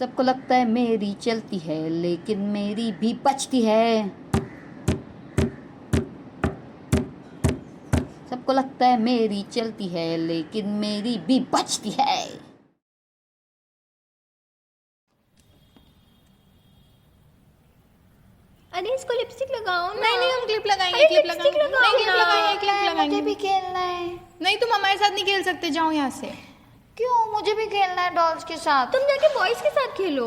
सबको लगता है मेरी चलती है लेकिन मेरी भी बचती है। सबको लगता है मेरी चलती है लेकिन मेरी भी बचती है। अरे इसको लिपस्टिक लगाओ ना। नहीं हम क्लिप लगाएंगे। अरे क्लिप लिपस्टिक लगाएंगे लगाओ नहीं, ना। क्लिप लगाएंगे। मुझे भी खेलना है। नहीं तुम हमारे साथ नहीं खेल सकते, जाओ यहाँ से। क्यों? मुझे भी खेलना है डॉल्स के साथ। तुम जाके बॉयज के साथ खेलो।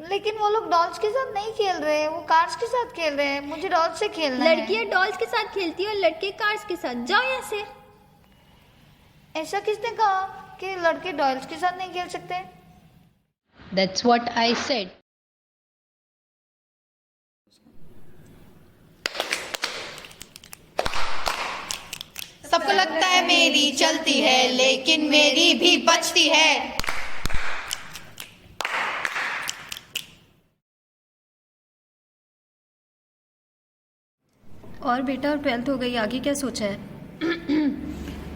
लेकिन वो लोग डॉल्स के साथ नहीं खेल रहे, वो कार्स के साथ खेल रहे हैं। मुझे डॉल्स से खेलना है। लड़कियां डॉल्स के साथ खेलती है और लड़के कार्स के साथ। जाओ यहाँ से। ऐसा किसने कहा कि लड़के डॉल्स के साथ नहीं खेल सकते? That's what I said. सबको लगता है मेरी चलती है लेकिन मेरी भी बचती है। और बेटा, और 12th हो गई, आगे क्या सोचा है?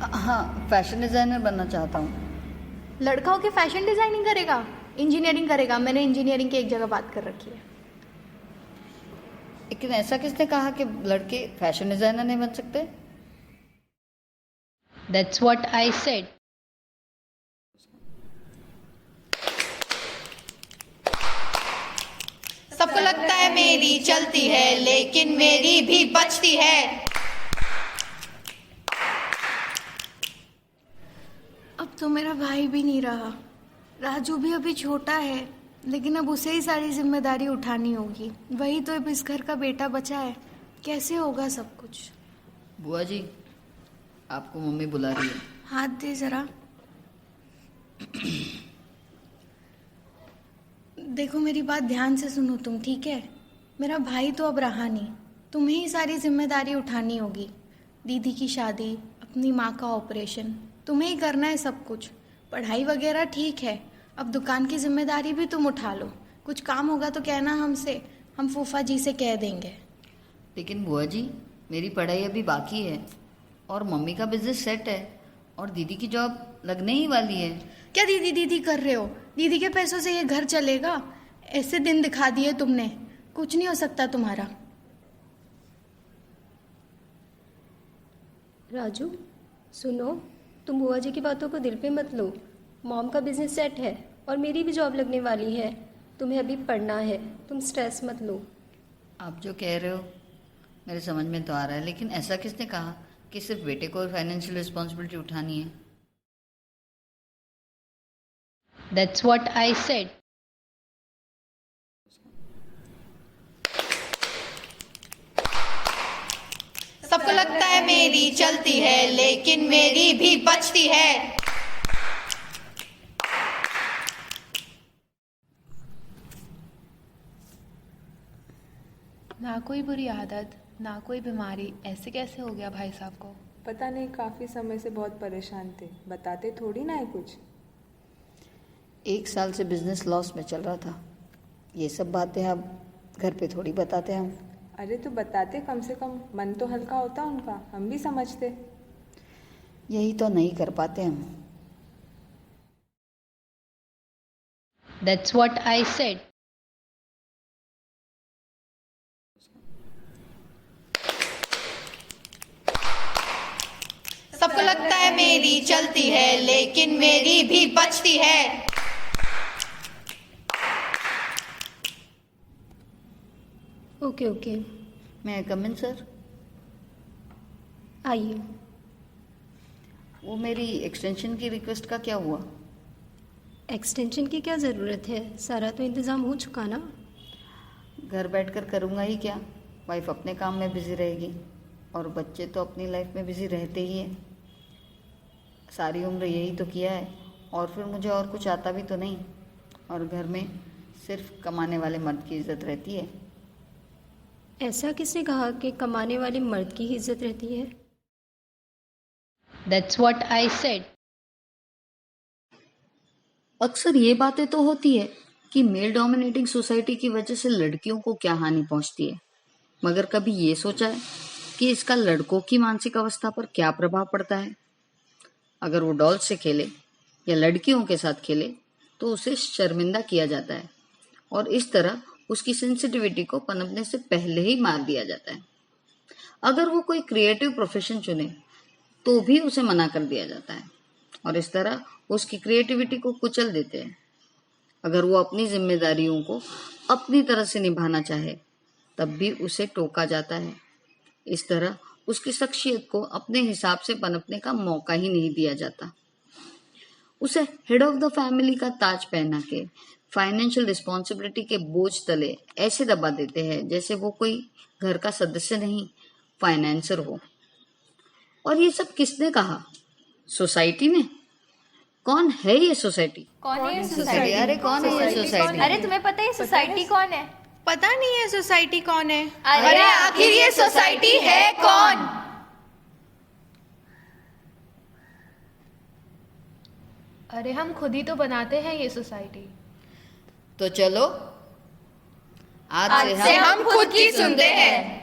हाँ, फैशन डिजाइनर बनना चाहता हूँ। लड़का होके फैशन डिजाइनिंग करेगा? इंजीनियरिंग करेगा? मैंने इंजीनियरिंग की एक जगह बात कर रखी है। लेकिन ऐसा किसने कहा कि लड़के फैशन डिजाइनर नहीं बन सकते? That's what I said. सबको लगता है मेरी चलती है लेकिन मेरी भी बचती है। अब तो मेरा भाई भी नहीं रहा, राजू भी अभी छोटा है, लेकिन अब उसे ही सारी जिम्मेदारी उठानी होगी। वही तो अब इस घर का बेटा बचा है, कैसे होगा सब कुछ। बुआ जी, आपको मम्मी बुला रही है। हाथ दे जरा। देखो मेरी बात ध्यान से सुनो तुम, ठीक है? मेरा भाई तो अब रहा नहीं, तुम्हें ही सारी जिम्मेदारी उठानी होगी। दीदी की शादी, अपनी माँ का ऑपरेशन, तुम्हें ही करना है सब कुछ। पढ़ाई वगैरह ठीक है, अब दुकान की जिम्मेदारी भी तुम उठा लो। कुछ काम होगा तो कहना हमसे, हम फूफा जी से कह देंगे। लेकिन बुआ जी, मेरी पढ़ाई अभी बाकी है और मम्मी का बिजनेस सेट है और दीदी की जॉब लगने ही वाली है। क्या दीदी दीदी कर रहे हो? दीदी के पैसों से ये घर चलेगा? ऐसे दिन दिखा दिए तुमने, कुछ नहीं हो सकता तुम्हारा। राजू सुनो, तुम बुआ जी की बातों को दिल पे मत लो। मॉम का बिजनेस सेट है और मेरी भी जॉब लगने वाली है। तुम्हें अभी पढ़ना है, तुम स्ट्रेस मत लो। आप जो कह रहे हो मेरे समझ में तो आ रहा है, लेकिन ऐसा किसने कहा कि सिर्फ बेटे को फाइनेंशियल रिस्पॉन्सिबिलिटी उठानी है? That's what I said. सबको लगता है मेरी चलती है लेकिन मेरी भी बचती है। ना कोई बुरी आदत, ना कोई बीमारी, ऐसे कैसे हो गया भाई साहब को? पता नहीं, काफ़ी समय से बहुत परेशान थे, बताते थोड़ी ना है कुछ। 1 साल से बिजनेस लॉस में चल रहा था। ये सब बातें अब घर पे थोड़ी बताते हम। अरे तो बताते, कम से कम मन तो हल्का होता उनका, हम भी समझते। यही तो नहीं कर पाते हम। That's what I said. सबको लगता है मेरी चलती है लेकिन मेरी भी बचती है। ओके ओके, मैं कम इन सर? आइए। वो मेरी एक्सटेंशन की रिक्वेस्ट का क्या हुआ? एक्सटेंशन की क्या ज़रूरत है? सारा तो इंतज़ाम हो चुका ना। घर बैठकर करूँगा ही क्या? वाइफ अपने काम में बिजी रहेगी और बच्चे तो अपनी लाइफ में बिजी रहते ही हैं। सारी उम्र यही तो किया है और फिर मुझे और कुछ आता भी तो नहीं, और घर में सिर्फ कमाने वाले मर्द की इज्जत रहती है। ऐसा किसने कहा कि कमाने वाले मर्द की ही इज्जत रहती है? That's what I said. अक्सर ये बातें तो होती है कि मेल डोमिनेटिंग सोसाइटी की वजह से लड़कियों को क्या हानि पहुंचती है, मगर कभी ये सोचा है कि इसका लड़कों की मानसिक अवस्था पर क्या प्रभाव पड़ता है? अगर वो डॉल्स से खेले या लड़कियों के साथ खेले तो उसे शर्मिंदा किया जाता है और इस तरह उसकी सेंसिटिविटी को पनपने से पहले ही मार दिया जाता है। अगर वो कोई क्रिएटिव प्रोफेशन चुने तो भी उसे मना कर दिया जाता है और इस तरह उसकी क्रिएटिविटी को कुचल देते हैं। अगर वो अपनी जिम्मेदारियों को अपनी तरह से निभाना चाहे तब भी उसे टोका जाता है। इस तरह उसकी शख्सियत को अपने हिसाब से पनपने का मौका ही नहीं दिया जाता। उसे हेड ऑफ द फैमिली का ताज पहना के फाइनेंशियल रिस्पॉन्सिबिलिटी के बोझ तले ऐसे दबा देते हैं जैसे वो कोई घर का सदस्य नहीं, फाइनेंसर हो। और ये सब किसने कहा? सोसाइटी ने। कौन है ये सोसाइटी? कौन है ये सोसाइटी? अरे कौन है ये सोसाइटी? अरे तुम्हें पता है सोसाइटी कौन है? पता नहीं है सोसाइटी कौन है। अरे आखिर ये सोसाइटी है कौन? अरे हम खुद ही तो बनाते हैं ये सोसाइटी। तो चलो आज से हम खुद की सुनते हैं।